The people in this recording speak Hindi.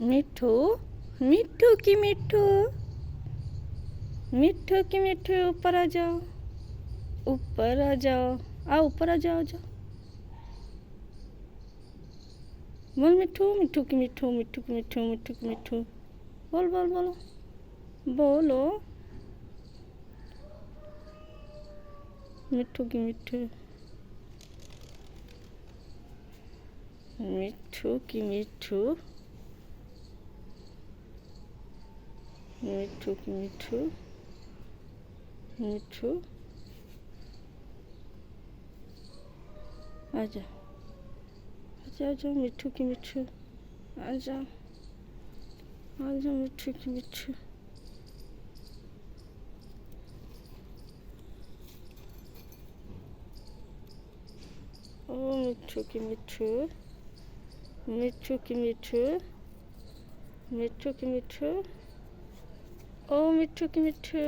मिट्ठू मिट्ठू की मिट्ठू मिट्ठू की मिट्ठू ऊपर आ जाओ, ऊपर आ जाओ, आओ ऊपर आ जाओ, जाओ। बोल मिट्ठू, मिट्ठू की मिट्ठू, मिट्ठू की मिट्ठू, मिट्ठू की मिट्ठू। बोल बोल बोलो बोलो। मिट्ठू की मिट्ठू, मिट्ठू की मिट्ठू, मिट्ठू की मिट्ठू, मिट्ठू। आजा आजा आजा मिट्ठू की मिट्ठू, आजा आजा मिट्ठू की मिट्ठू। ओ मिट्ठू की मिट्ठू, मिट्ठू की मिट्ठू, मिट्ठू की मिट्ठू, ओ मिट्ठू की मिट्ठू।